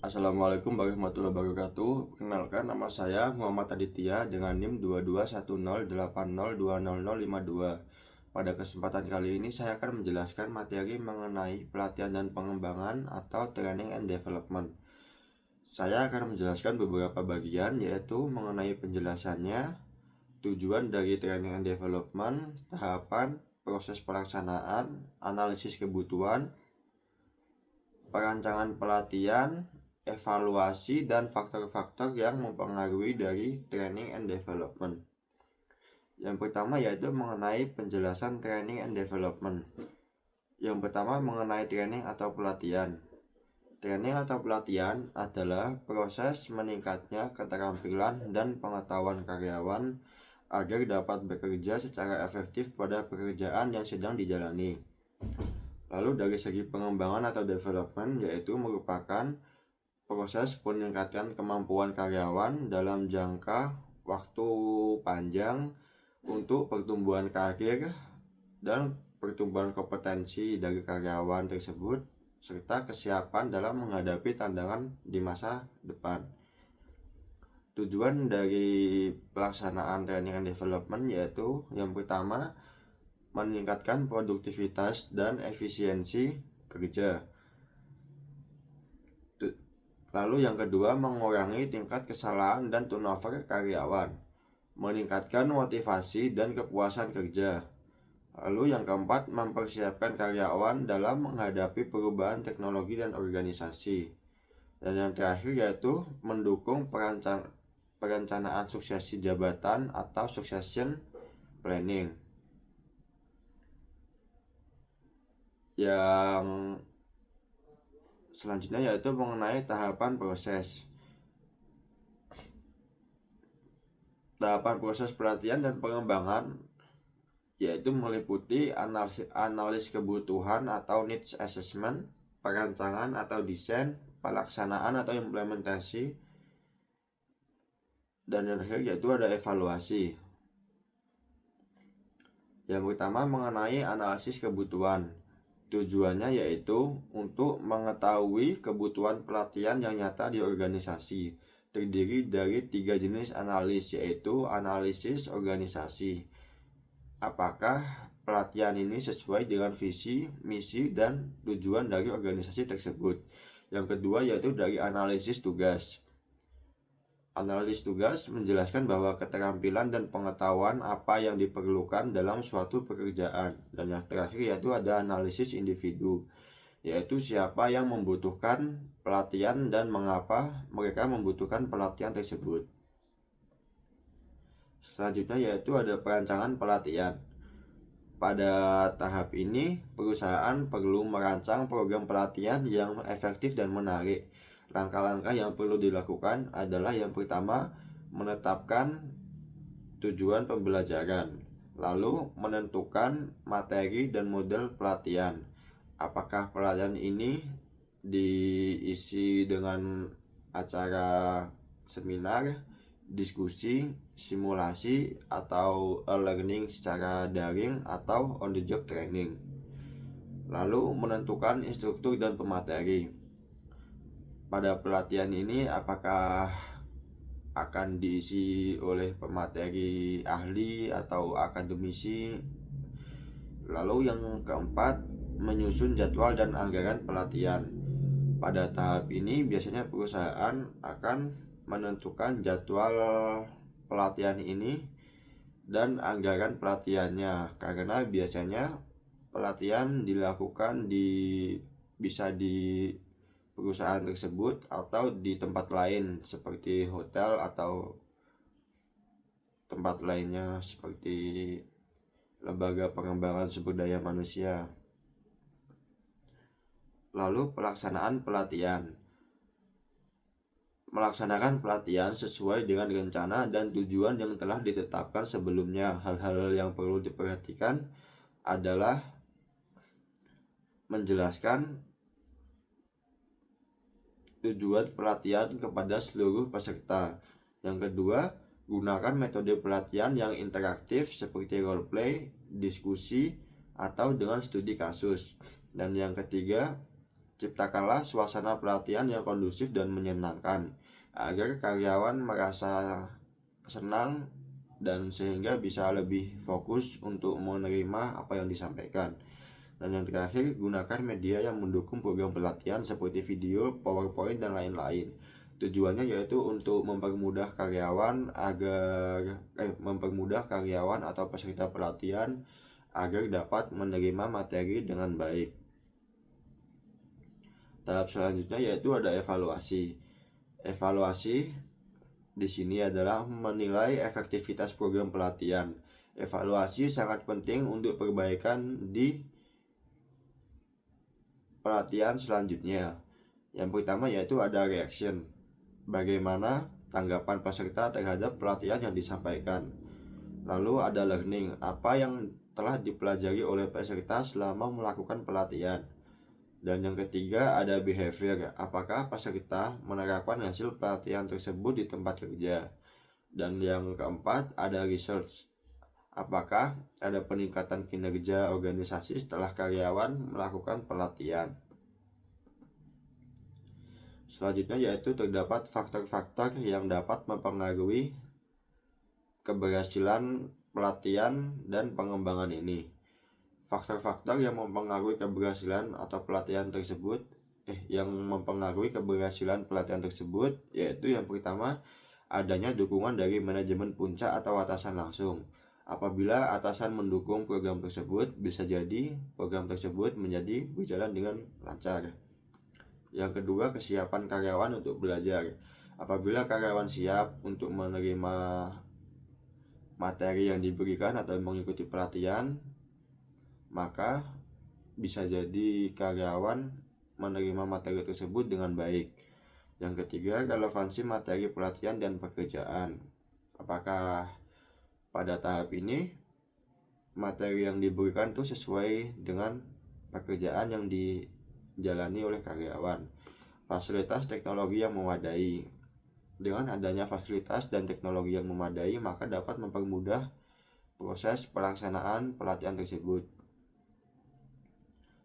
Assalamualaikum warahmatullahi wabarakatuh. Perkenalkan, nama saya Muhammad Aditya dengan NIM 221080200052. Pada kesempatan kali ini saya akan menjelaskan materi mengenai pelatihan dan pengembangan atau training and development. Saya akan menjelaskan beberapa bagian, yaitu mengenai penjelasannya, tujuan dari training and development, tahapan, proses pelaksanaan, analisis kebutuhan, perancangan pelatihan, evaluasi, dan faktor-faktor yang mempengaruhi dari training and development. Yang pertama yaitu mengenai penjelasan training and development. Yang pertama mengenai training atau pelatihan. Training atau pelatihan adalah proses meningkatnya keterampilan dan pengetahuan karyawan agar dapat bekerja secara efektif pada pekerjaan yang sedang dijalani. Lalu dari segi pengembangan atau development, yaitu merupakan proses meningkatkan kemampuan karyawan dalam jangka waktu panjang untuk pertumbuhan karir dan pertumbuhan kompetensi dari karyawan tersebut serta kesiapan dalam menghadapi tantangan di masa depan. Tujuan dari pelaksanaan training and development yaitu yang pertama meningkatkan produktivitas dan efisiensi kerja. Lalu yang kedua, mengurangi tingkat kesalahan dan turnover karyawan, meningkatkan motivasi dan kepuasan kerja. Lalu yang keempat, mempersiapkan karyawan dalam menghadapi perubahan teknologi dan organisasi. Dan yang terakhir yaitu mendukung perencanaan suksesi jabatan atau succession planning. Yang selanjutnya yaitu mengenai tahapan proses. Tahapan proses pelatihan dan pengembangan yaitu meliputi analis kebutuhan atau needs assessment, perancangan atau desain, pelaksanaan atau implementasi, dan yang terakhir yaitu ada evaluasi. Yang pertama mengenai analisis kebutuhan. Tujuannya yaitu untuk mengetahui kebutuhan pelatihan yang nyata di organisasi. Terdiri dari 3 jenis analis, yaitu analisis organisasi. Apakah pelatihan ini sesuai dengan visi, misi, dan tujuan dari organisasi tersebut. Yang kedua yaitu dari analisis tugas. Analisis tugas menjelaskan bahwa keterampilan dan pengetahuan apa yang diperlukan dalam suatu pekerjaan. Dan yang terakhir yaitu ada analisis individu, yaitu siapa yang membutuhkan pelatihan dan mengapa mereka membutuhkan pelatihan tersebut. Selanjutnya yaitu ada perancangan pelatihan. Pada tahap ini, perusahaan perlu merancang program pelatihan yang efektif dan menarik. Langkah-langkah yang perlu dilakukan adalah yang pertama, menetapkan tujuan pembelajaran, lalu menentukan materi dan model pelatihan. Apakah pelatihan ini diisi dengan acara seminar, diskusi, simulasi, atau learning secara daring atau on the job training. Lalu menentukan instruktur dan pemateri. Pada pelatihan ini apakah akan diisi oleh pemateri ahli atau akademisi. Lalu yang keempat, menyusun jadwal dan anggaran pelatihan. Pada tahap ini biasanya perusahaan akan menentukan jadwal pelatihan ini dan anggaran pelatihannya, karena biasanya pelatihan dilakukan bisa di perusahaan tersebut atau di tempat lain seperti hotel atau tempat lainnya seperti lembaga pengembangan sumber daya manusia. Lalu pelaksanaan pelatihan. Melaksanakan pelatihan sesuai dengan rencana dan tujuan yang telah ditetapkan sebelumnya. Hal-hal yang perlu diperhatikan adalah menjelaskan tujuan pelatihan kepada seluruh peserta. Yang kedua, gunakan metode pelatihan yang interaktif seperti role play, diskusi, atau dengan studi kasus. Dan yang ketiga, Ciptakanlah suasana pelatihan yang kondusif dan menyenangkan agar karyawan merasa senang dan sehingga bisa lebih fokus untuk menerima apa yang disampaikan. Dan yang terakhir, gunakan media yang mendukung program pelatihan seperti video, PowerPoint, dan lain-lain. Tujuannya yaitu untuk mempermudah karyawan atau peserta pelatihan agar dapat menerima materi dengan baik. Tahap selanjutnya yaitu ada evaluasi. Evaluasi di sini adalah menilai efektivitas program pelatihan. Evaluasi sangat penting untuk perbaikan di pelatihan selanjutnya. Yang pertama yaitu ada reaction. Bagaimana tanggapan peserta terhadap pelatihan yang disampaikan. Lalu ada learning. Apa yang telah dipelajari oleh peserta selama melakukan pelatihan. Dan yang ketiga ada behavior. Apakah peserta menerapkan hasil pelatihan tersebut di tempat kerja. Dan yang keempat ada research. Apakah ada peningkatan kinerja organisasi setelah karyawan melakukan pelatihan. Selanjutnya yaitu terdapat faktor-faktor yang dapat mempengaruhi keberhasilan pelatihan dan pengembangan ini. Faktor-faktor yang mempengaruhi keberhasilan pelatihan tersebut yaitu yang pertama adanya dukungan dari manajemen puncak atau atasan langsung. Apabila atasan mendukung program tersebut, bisa jadi program tersebut menjadi berjalan dengan lancar. Yang kedua, kesiapan karyawan untuk belajar. Apabila karyawan siap untuk menerima materi yang diberikan atau mengikuti pelatihan, maka bisa jadi karyawan menerima materi tersebut dengan baik. Yang ketiga, relevansi materi pelatihan dan pekerjaan. Apakah pada tahap ini materi yang diberikan itu sesuai dengan pekerjaan yang dijalani oleh karyawan. Fasilitas teknologi yang memadai. Dengan adanya fasilitas dan teknologi yang memadai, maka dapat mempermudah proses pelaksanaan pelatihan tersebut.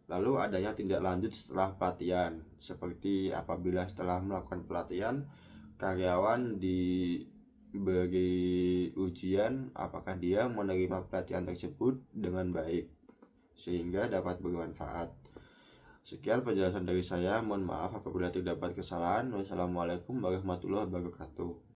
Lalu adanya tindak lanjut setelah pelatihan, seperti apabila setelah melakukan pelatihan karyawan diberi ujian apakah dia menerima pelatihan tersebut dengan baik sehingga dapat bermanfaat. Sekian penjelasan dari saya, mohon maaf apabila terdapat kesalahan. Wassalamualaikum warahmatullahi wabarakatuh.